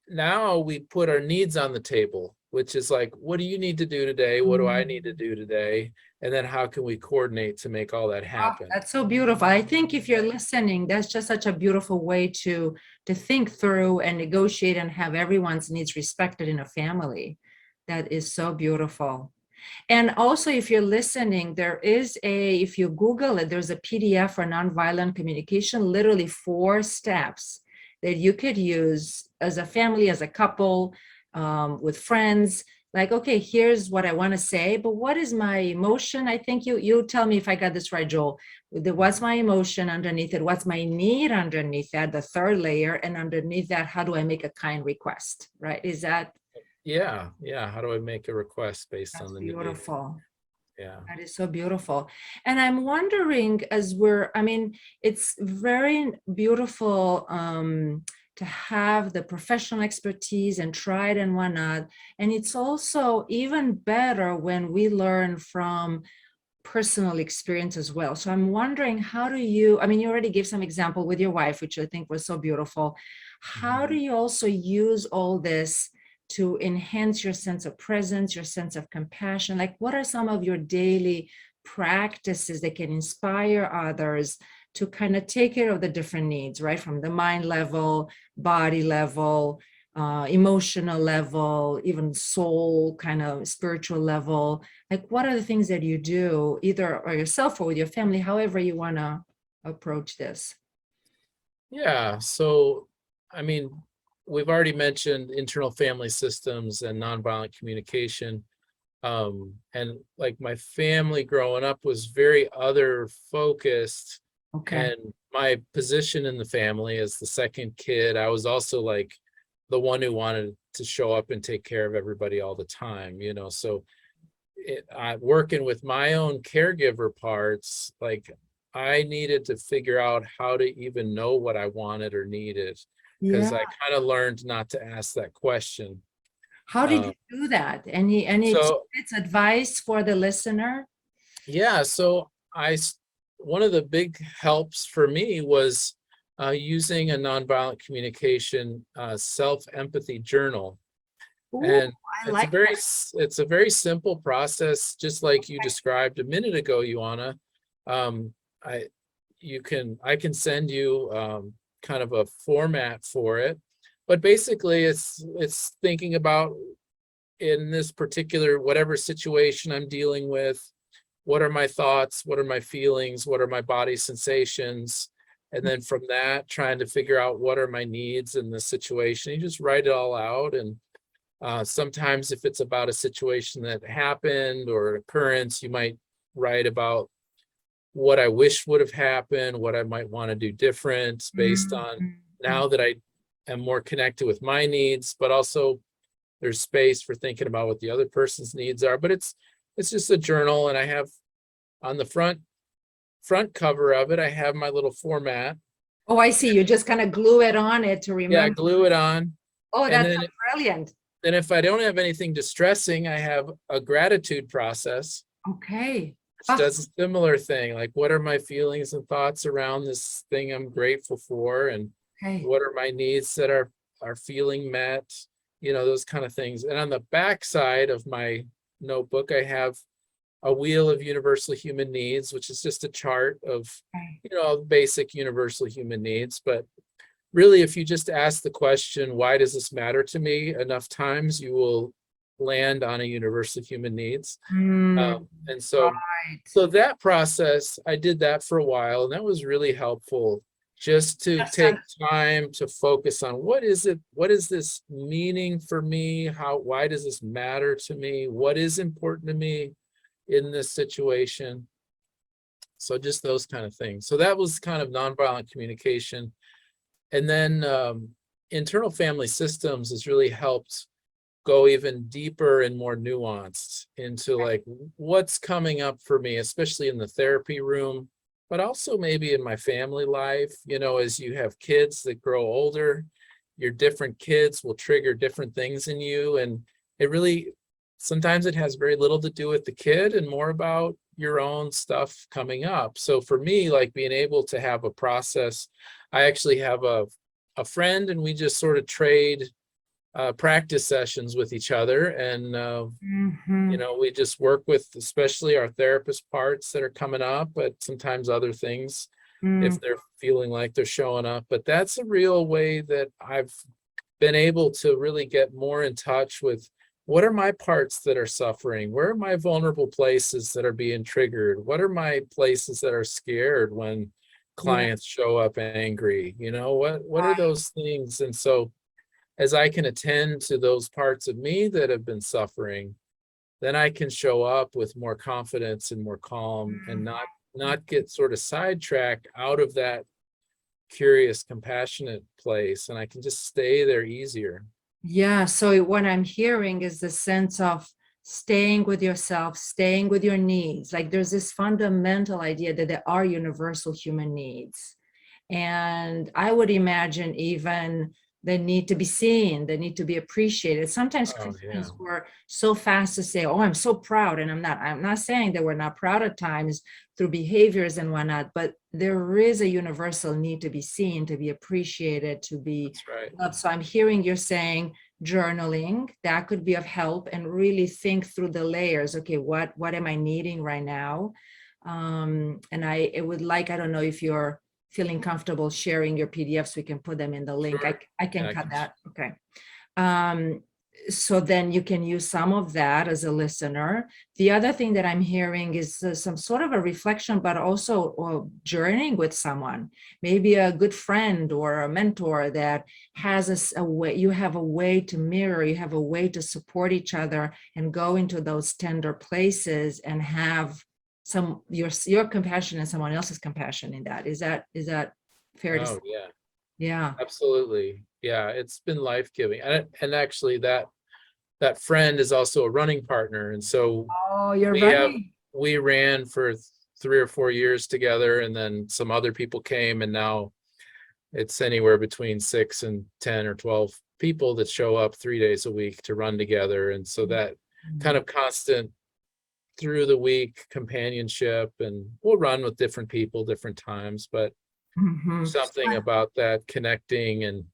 now we put our needs on the table, which is like, what do you need to do today? What do I need to do today? And then how can we coordinate to make all that Oh, happen? that's so beautiful. I think if you're listening, that's just such a beautiful way to think through and negotiate and have everyone's needs respected in a family. That is so beautiful. And also, if you're listening, if you Google it, there's a PDF for nonviolent communication, literally 4 steps. that you could use as a family, as a couple, with friends. Like, okay, here's what I want to say, but what is my emotion? I think you tell me if I got this right, Joel. What's my emotion underneath it? What's my need underneath that? The third layer, and underneath that, how do I make a kind request? Right? Is that Yeah, how do I make a request based that's on the need? beautiful? Yeah. That is so beautiful. And I'm wondering, I mean, it's very beautiful to have the professional expertise and try it and whatnot. And it's also even better when we learn from personal experience as well. So I'm wondering, how do you, I mean, you already gave some example with your wife, which I think was so beautiful. How do you also use all this to enhance your sense of presence, your sense of compassion? Like, what are some of your daily practices that can inspire others to kind of take care of the different needs, right? From the mind level, body level, emotional level, even soul kind of spiritual level. Like, what are the things that you do either or yourself or with your family, however you want to approach this? Yeah. So, I mean, we've already mentioned internal family systems and nonviolent communication. And like my family growing up was very other focused. Okay. And my position in the family as the second kid, I was also like the one who wanted to show up and take care of everybody all the time, So working with my own caregiver parts, like I needed to figure out how to even know what I wanted or needed, because Yeah. I kind of learned not to ask that question. How did Uh, you do that? Any so tips, advice for the listener? yeah, so one of the big helps for me was using a nonviolent communication self-empathy journal. Ooh, And I like that. it's a very simple process, just like you described a minute ago, Ioana. Um, I I can send you kind of a format for it, but basically it's thinking about, in this particular whatever situation I'm dealing with, what are my thoughts, what are my feelings, what are my body sensations, and then from that trying to figure out what are my needs in the situation. You just write it all out. And sometimes if it's about a situation that happened or an occurrence, you might write about what I wish would have happened, what I might want to do different based on Mhm. now that I am more connected with my needs, but also there's space for thinking about what the other person's needs are. But it's just a journal, and I have on the front cover of it, I have my little format. Oh, I see. You just kind of glue it on it to Yeah, remember. glue it on. Oh, And that's then so brilliant. then if I don't have anything distressing, I have a gratitude process, Okay. which Ah, does a similar thing. Like, what are my feelings and thoughts around this thing I'm grateful for? And okay. what are my needs that are feeling met? Those kind of things. And on the back side of my notebook, I have a wheel of universal human needs, which is just a chart of, Okay. basic universal human needs. But really, if you just ask the question, why does this matter to me, enough times, you will land on a universal human needs. Mm, And right. so that process, I did that for a while, and that was really helpful, just to Just take time to focus on what is this meaning for me? Why does this matter to me? What is important to me in this situation? So just those kind of things. So that was kind of nonviolent communication. And then internal family systems has really helped go even deeper and more nuanced into like what's coming up for me, especially in the therapy room, but also maybe in my family life. As you have kids that grow older, your different kids will trigger different things in you. And it really, sometimes it has very little to do with the kid and more about your own stuff coming up. So for me, like being able to have a process, I actually have a friend, and we just sort of trade practice sessions with each other. And Mhm. we just work with especially our therapist parts that are coming up, but sometimes other things Mm. if they're feeling like they're showing up. But that's a real way that I've been able to really get more in touch with what are my parts that are suffering, where are my vulnerable places that are being triggered, what are my places that are scared when Yeah. clients show up angry? What are those things? And so as I can attend to those parts of me that have been suffering, then I can show up with more confidence and more calm, and not get sort of sidetracked out of that curious, compassionate place, and I can just stay there easier. Yeah. So what I'm hearing is the sense of staying with yourself, staying with your needs. Like there's this fundamental idea that there are universal human needs. And I would imagine even the need to be seen, the need to be appreciated. Sometimes Oh yeah. Christians were so fast to say, "Oh, I'm so proud," and I'm not. I'm not saying that we're not proud at times through behaviors and whatnot, but there is a universal need to be seen, to be appreciated, to be That's right. loved. So I'm hearing you're saying journaling that could be of help, and really think through the layers. Okay, what am I needing right now? And it would like, I don't know if you're feeling comfortable sharing your PDFs, we can put them in the link. Sure. I can Yeah, cut that. Okay. So then you can use some of that as a listener. The other thing that I'm hearing is some sort of a reflection, but also journeying with someone, maybe a good friend or a mentor that has a way, you have a way to mirror, you have a way to support each other and go into those tender places and have some your compassion and someone else's compassion in that. Is that fair to say? oh yeah, Yeah. absolutely. Yeah, it's been life-giving. And actually that friend is also a running partner, and so Oh, you're we have running. we ran for 3 or 4 years together, and then some other people came, and now it's anywhere between 6 and 10 or 12 people that show up 3 days a week to run together. And so that kind of constant through the week companionship, and we'll run with different people different times, but Mhm. something about that connecting and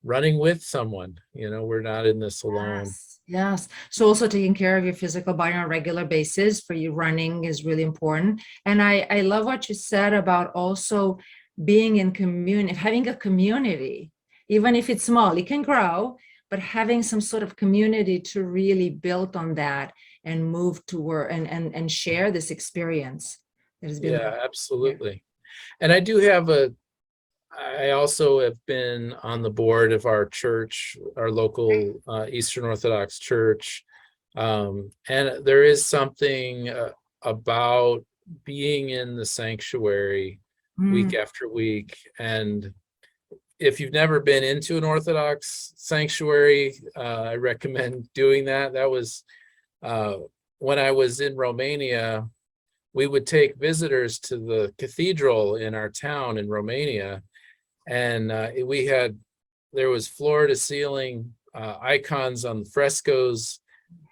running with someone. We're not in this alone. Yes, yes. So also taking care of your physical body on a regular basis for you, running is really important. And I love what you said about also being in community, having a community, even if it's small, it can grow, but having some sort of community to really build on that and move toward and share this experience that has been Yeah, there. absolutely. And I also have been on the board of our church, our local Eastern Orthodox church. And there is something about being in the sanctuary week Mm, after week. And if you've never been into an Orthodox sanctuary, I recommend doing that. That was uh, when I was in Romania. We would take visitors to the cathedral in our town in Romania, and there was floor to ceiling icons on the frescoes,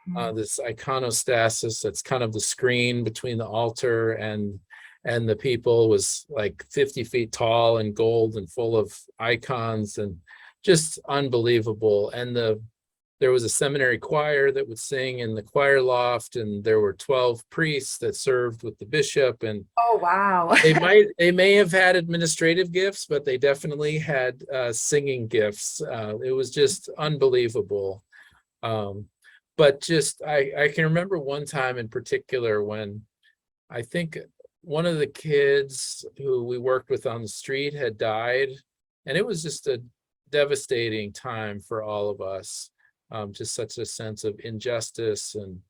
mm. this iconostasis that's kind of the screen between the altar and the people was like 50 feet tall and gold and full of icons, and just unbelievable. And there was a seminary choir that would sing in the choir loft, and there were 12 priests that served with the bishop. And Oh, wow. they may have had administrative gifts, but they definitely had singing gifts. It was just unbelievable. Um, but just I can remember one time in particular when I think one of the kids who we worked with on the street had died, and it was just a devastating time for all of us. Just such a sense of injustice, and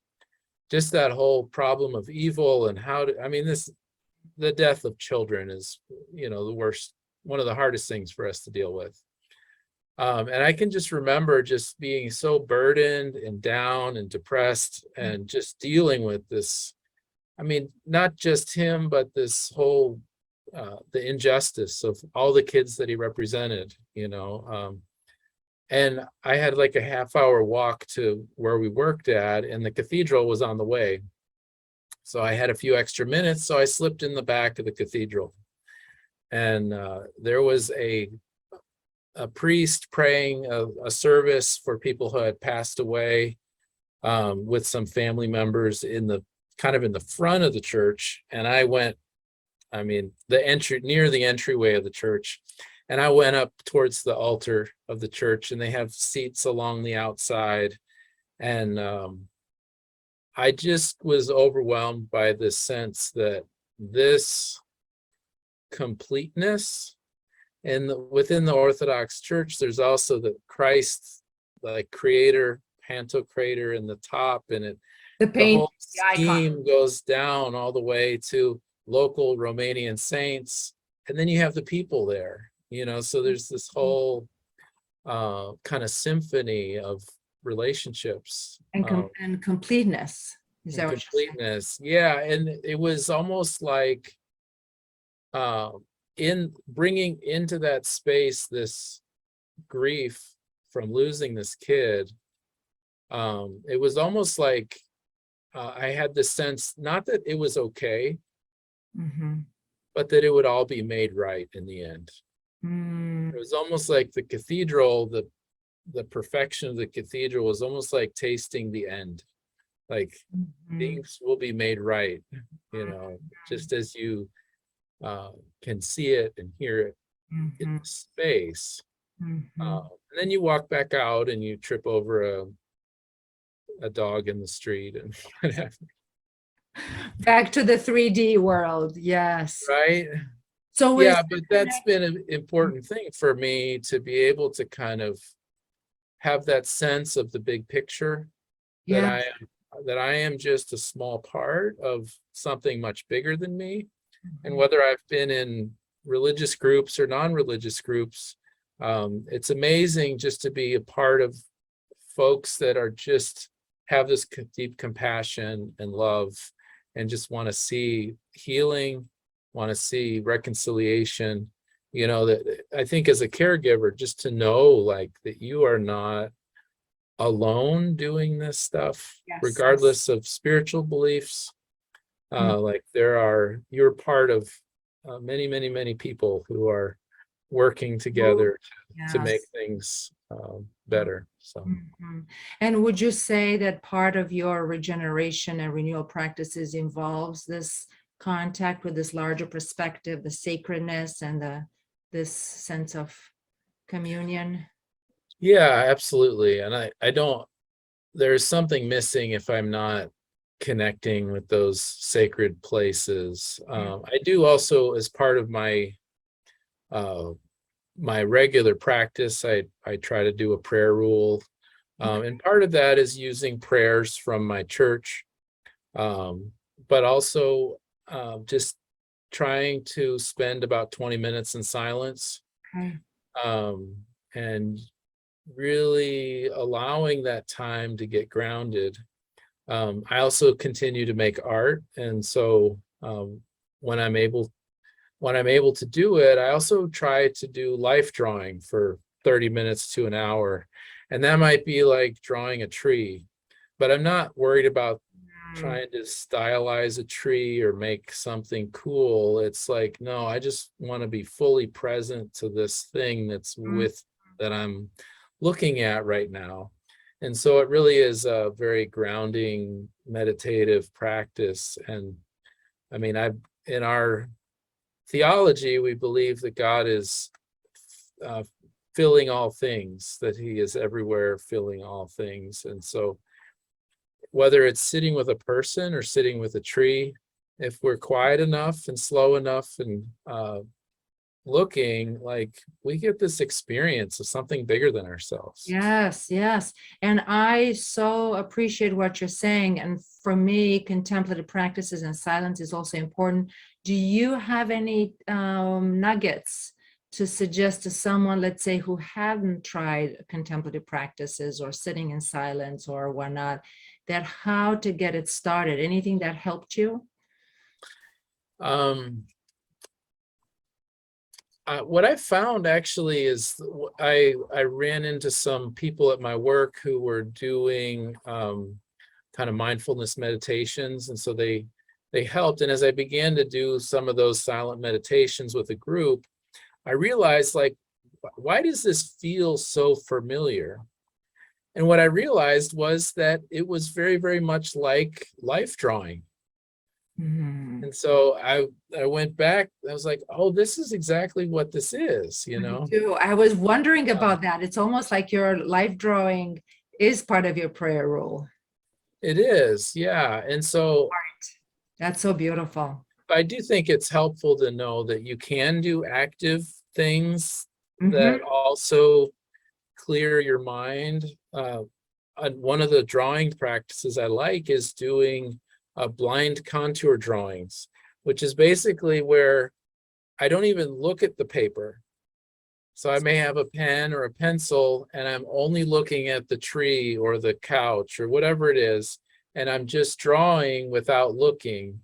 just that whole problem of evil, and the death of children is, the worst, one of the hardest things for us to deal with. And I can just remember just being so burdened and down and depressed, and just dealing with this. I mean, not just him, but this whole, the injustice of all the kids that he represented, and I had like a half-hour walk to where we worked at, and the cathedral was on the way. So I had a few extra minutes, so I slipped in the back of the cathedral. And there was a priest praying a service for people who had passed away, with some family members in the front of the church. And I went, near the entryway of the church. And I went up towards the altar of the church, and they have seats along the outside. And I just was overwhelmed by this sense that this completeness. And within the Orthodox Church, there's also the Christ, like creator, pantocrator in the top, and The the paint, whole the icon. scheme goes down all the way to local Romanian saints. And then you have the people there, so there's this whole kind of symphony of relationships. And completeness. Is that And what you're saying? completeness. Yeah. And it was almost like in bringing into that space this grief from losing this kid. It was almost like I had this sense, not that it was okay, but that it would all be made right in the end. It was almost like the cathedral, the perfection of the cathedral was almost like tasting the end. Like things will be made right, just as you can see it and hear it in the space. And then you walk back out and you trip over a dog in the street and whatever. Back to the 3D world. Yes. Right. So Yeah, but that's been an important thing for me, to be able to kind of have that sense of the big picture, that I am just a small part of something much bigger than me. And whether I've been in religious groups or non-religious groups, it's amazing just to be a part of folks that are just have this deep compassion and love, and just want to see healing, want to see reconciliation. That I think as a caregiver, just to know like that you are not alone doing this stuff, regardless of spiritual beliefs. Like you're part of many, many, many people who are working together to make things better. So. And would you say that part of your regeneration and renewal practices involves this contact with this larger perspective, the sacredness, and this sense of communion? Yeah, absolutely. And I don't, there's something missing if I'm not connecting with those sacred places. I do also, as part of my my regular practice, I try to do a prayer rule. And part of that is using prayers from my church, but also just trying to spend about 20 minutes in silence, and really allowing that time to get grounded. I also continue to make art, and so when I'm able to do it, I also try to do life drawing for 30 minutes to an hour, and that might be like drawing a tree, but I'm not worried about trying to stylize a tree or make something cool. It's like, no, I just want to be fully present to this thing that I'm looking at right now. And so it really is a very grounding, meditative practice. And I mean, in our theology, we believe that God is filling all things, that he is everywhere filling all things. And so whether it's sitting with a person or sitting with a tree, if we're quiet enough and slow enough and looking, like, we get this experience of something bigger than ourselves. Yes. And I so appreciate what you're saying. And for me, contemplative practices and silence is also important. Do you have any nuggets to suggest to someone, let's say, who haven't tried contemplative practices or sitting in silence or whatnot, that how to get it started? Anything that helped you? What I found actually is I ran into some people at my work who were doing kind of mindfulness meditations, and so they helped. And as I began to do some of those silent meditations with a group, I realized, like, why does this feel so familiar? And what I realized was that it was very, very much like life drawing. And so I went back, I was like, oh, this is exactly what this is, Me too. I was wondering Um, about that. It's almost like your life drawing is part of your prayer rule. It is, yeah. And so That's so beautiful. I do think it's helpful to know that you can do active things Mm-hmm. that also clear your mind. One of the drawing practices I like is doing blind contour drawings, which is basically where I don't even look at the paper. So I may have a pen or a pencil and I'm only looking at the tree or the couch or whatever it is, and I'm just drawing without looking,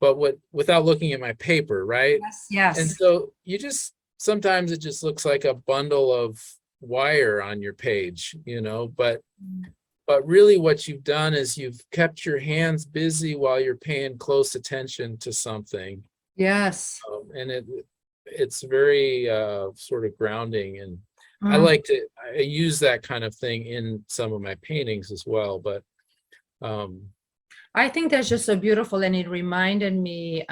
but without looking at my paper, right? Yes, And yes. so you just sometimes it just looks like a bundle of wire on your page, but really what you've done is you've kept your hands busy while you're paying close attention to something. Yes. And it's very sort of grounding, and Mm. I use that kind of thing in some of my paintings as well, but um I think that's just so beautiful, and it reminded me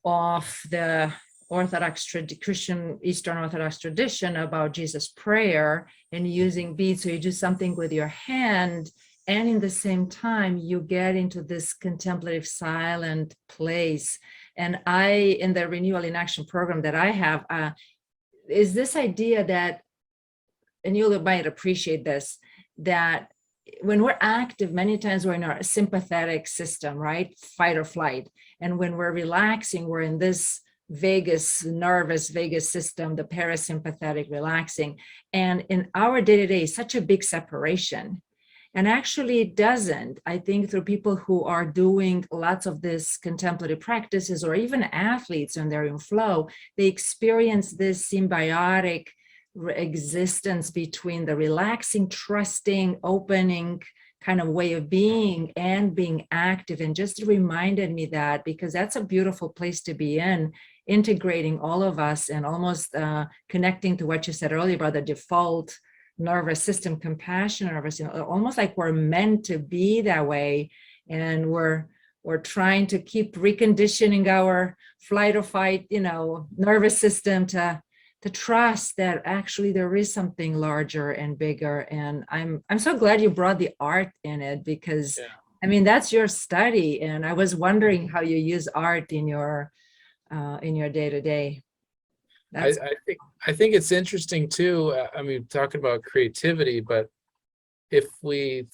of the Christian Eastern Orthodox tradition about Jesus' prayer and using beads. So you do something with your hand, and in the same time, you get into this contemplative, silent place. And in the Renewal in Action program that I have, is this idea that, and you might appreciate this, that when we're active, many times we're in our sympathetic system, right? Fight or flight. And when we're relaxing, we're in this nervous vagus system, the parasympathetic relaxing. And in our day-to-day, such a big separation. And actually it doesn't. I think through people who are doing lots of this contemplative practices, or even athletes when they're in flow, they experience this symbiotic existence between the relaxing, trusting, opening kind of way of being and being active. And just reminded me that, because that's a beautiful place to be in, integrating all of us and almost connecting to what you said earlier about the default nervous system, compassion nervous, almost like we're meant to be that way. And we're trying to keep reconditioning our flight or fight, nervous system to trust that actually there is something larger and bigger. And I'm so glad you brought the art in it, because yeah. I mean, that's your study. And I was wondering how you use art in your day-to-day. I, That's I think I think it's interesting too. I mean, talking about creativity, but if we,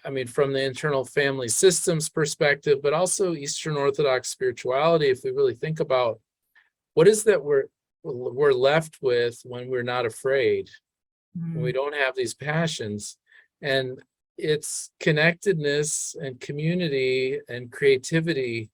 I mean, from the internal family systems perspective, but also Eastern Orthodox spirituality, if we really think about what is that we're left with when we're not afraid, when we don't have these passions, and it's connectedness and community and creativity.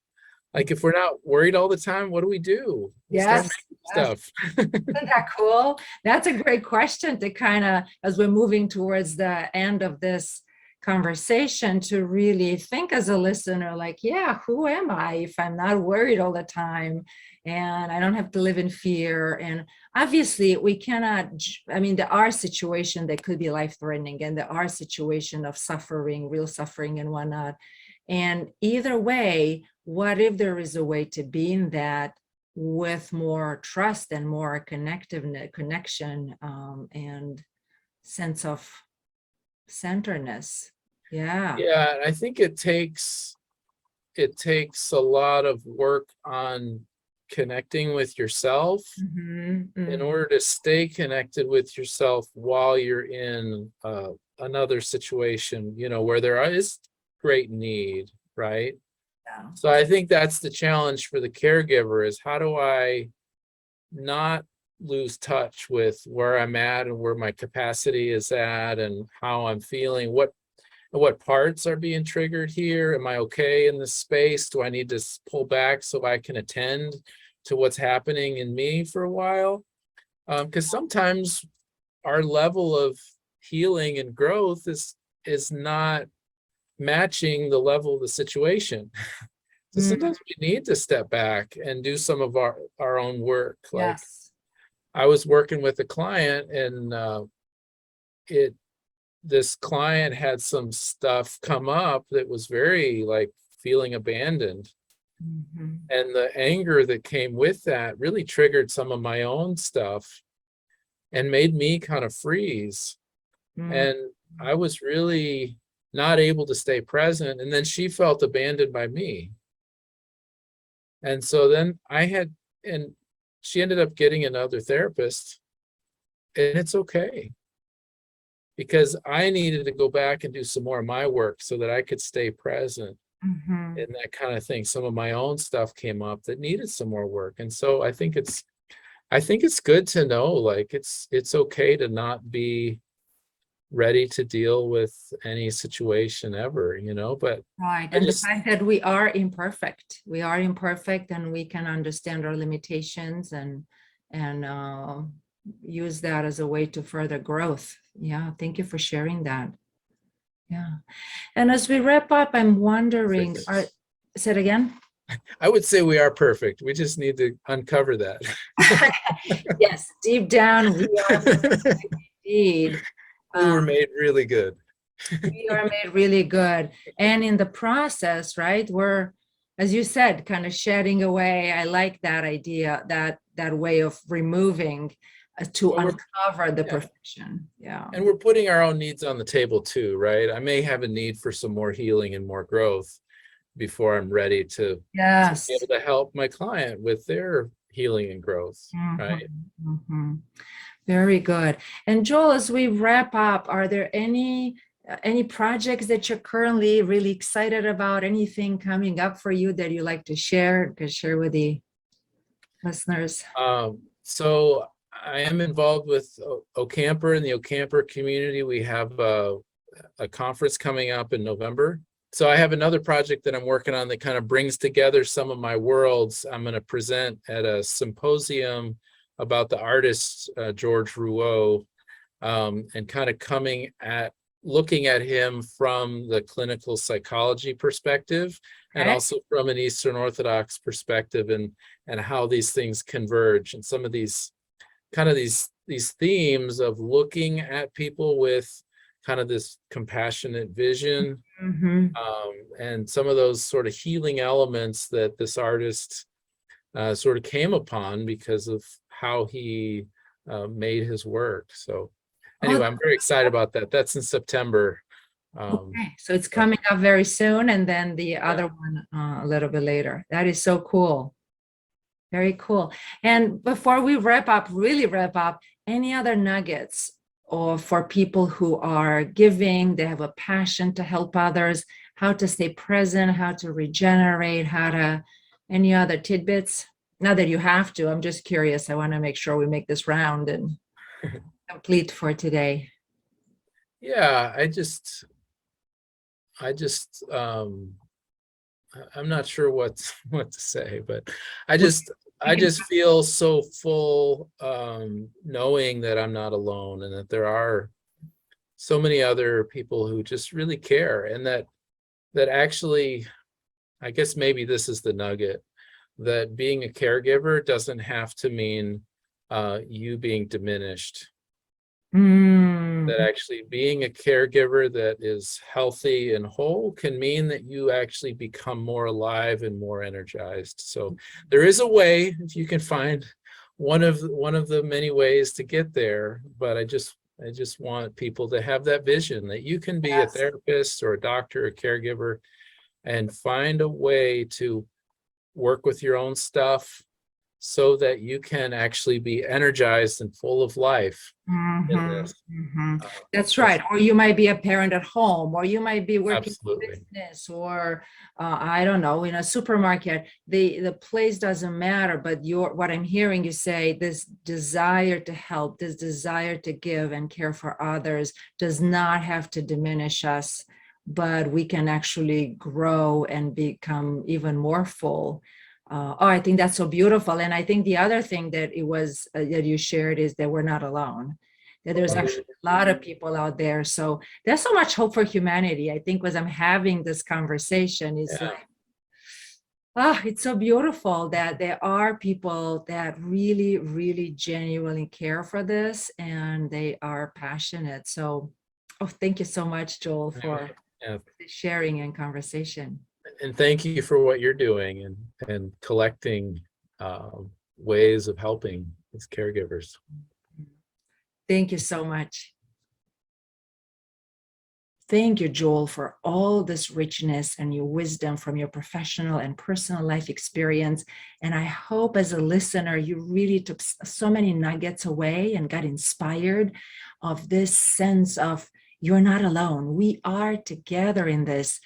Like if we're not worried all the time, what do? We start yes. making Yes. stuff. Isn't that cool? That's a great question to kind of, as we're moving towards the end of this conversation, to really think as a listener, like, yeah, who am I if I'm not worried all the time and I don't have to live in fear? And obviously we cannot, I mean, there are situations that could be life-threatening, and there are situations of suffering, real suffering and whatnot. And either way, what if there is a way to be in that with more trust and more connection, and sense of centeredness? Yeah. Yeah, I think it takes a lot of work on connecting with yourself Mhm, in mhm. order to stay connected with yourself while you're in another situation, where there is great need, right? Yeah. So I think that's the challenge for the caregiver, is how do I not lose touch with where I'm at and where my capacity is at and how I'm feeling, what parts are being triggered here. Am I okay in this space? Do I need to pull back so I can attend to what's happening in me for a while? Because sometimes our level of healing and growth is not matching the level of the situation. So Mm, sometimes we need to step back and do some of our own work. Like yes. I was working with a client, and it this client had some stuff come up that was very like feeling abandoned. Mhm. And the anger that came with that really triggered some of my own stuff and made me kind of freeze. Mm, And I was really not able to stay present. And then she felt abandoned by me. And so then and she ended up getting another therapist, and it's okay, because I needed to go back and do some more of my work so that I could stay present Mhm. and that kind of thing. Some of my own stuff came up that needed some more work. And so I think it's good to know, like, it's okay to not be ready to deal with any situation ever, but Right. I And the just, fact that we are imperfect and we can understand our limitations and use that as a way to further growth. Yeah. Thank you for sharing that. Yeah. And as we wrap up, I'm wondering, say it again? I would say we are perfect. We just need to uncover that. Yes, deep down, we are indeed. We were Um, made really good. we are made really good. And in the process, right, we're, as you said, kind of shedding away. I like that idea, that way of removing to Well, uncover the yeah. perfection. Yeah. And we're putting our own needs on the table too, right? I may have a need for some more healing and more growth before I'm ready to Yes. be able to help my client with their healing and growth, right? Mhm. Very good. And Joel, as we wrap up, are there any projects that you're currently really excited about? Anything coming up for you that you like to share? Could share with the listeners. So I am involved with Ocamper and the Ocamper community. We have a conference coming up in November. So I have another project that I'm working on that kind of brings together some of my worlds. I'm going to present at a symposium about the artist George Rouault, and kind of looking at him from the clinical psychology perspective, and Okay. also from an Eastern Orthodox perspective, and how these things converge, and some of these themes of looking at people with kind of this compassionate vision, Mm-hmm. and some of those sort of healing elements that this artist sort of came upon because of how he made his work. So Oh, anyway, I'm very excited about that. That's in September. okay. So it's So, coming up very soon, and then the yeah. other one a little bit later. That is so cool. Very cool. And before we really wrap up, any other nuggets or for people who are giving, they have a passion to help others, how to stay present, how to regenerate, any other tidbits? Not that you have to, I'm just curious. I want to make sure we make this round and complete for today. Yeah, I'm not sure what what to say, but I just I just feel so full, knowing that I'm not alone, and that there are so many other people who just really care, and that actually, I guess maybe this is the nugget, that being a caregiver doesn't have to mean you being diminished. That Mm, actually being a caregiver that is healthy and whole can mean that you actually become more alive and more energized. So there is a way, if you can find one of the many ways to get there. But I just want people to have that vision that you can be a yes. therapist or a doctor or caregiver, and find a way to work with your own stuff so that you can actually be energized and full of life in Mhm, this. mhm. Uh, That's that's right. Or you might be a parent at home, or you might be working in absolutely. business, or I don't know, in a supermarket. The place doesn't matter, but what I'm hearing you say, this desire to help, this desire to give and care for others does not have to diminish us, but we can actually grow and become even more full. I think that's so beautiful. And I think the other thing that you shared is that we're not alone, that there's actually a lot of people out there. So there's so much hope for humanity. I think as I'm having this conversation, it's Yeah. like, it's so beautiful that there are people that really, really genuinely care for this and they are passionate. So, thank you so much, Joel, for Yeah. the sharing and conversation. And thank you for what you're doing, and collecting ways of helping as caregivers. Thank you so much. Thank you, Joel, for all this richness and your wisdom from your professional and personal life experience. And I hope as a listener, you really took so many nuggets away and got inspired of this sense of you're not alone. We are together in this.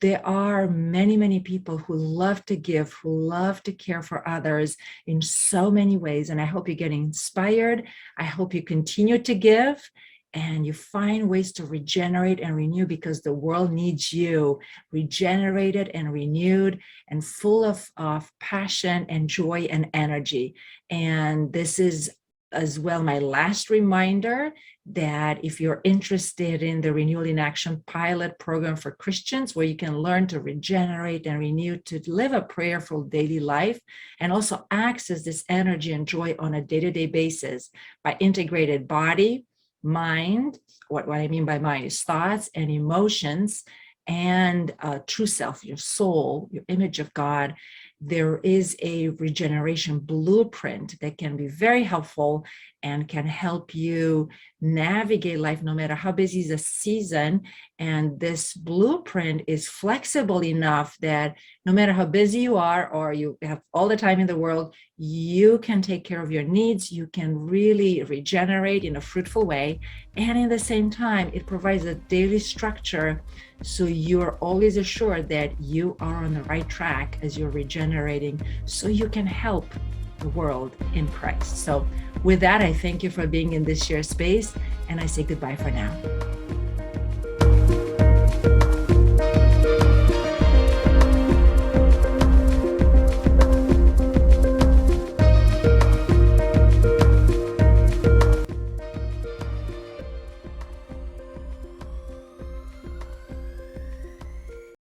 There are many, many people who love to give, who love to care for others in so many ways. And I hope you're getting inspired. I hope you continue to give and you find ways to regenerate and renew, because the world needs you regenerated and renewed and full of passion and joy and energy. And this is as well my last reminder that if you're interested in the Renewal in Action pilot program for Christians, where you can learn to regenerate and renew, to live a prayerful daily life, and also access this energy and joy on a day-to-day basis by integrated body, mind. What I mean by mind is thoughts and emotions, and true self, your soul, your image of God. There is a regeneration blueprint that can be very helpful and can help you navigate life no matter how busy the season. And this blueprint is flexible enough that no matter how busy you are or you have all the time in the world, you can take care of your needs. You can really regenerate in a fruitful way. And in the same time, it provides a daily structure so you're always assured that you are on the right track as you're regenerating, so you can help the world in Christ. So with that, I thank you for being in this shared space, and I say goodbye for now.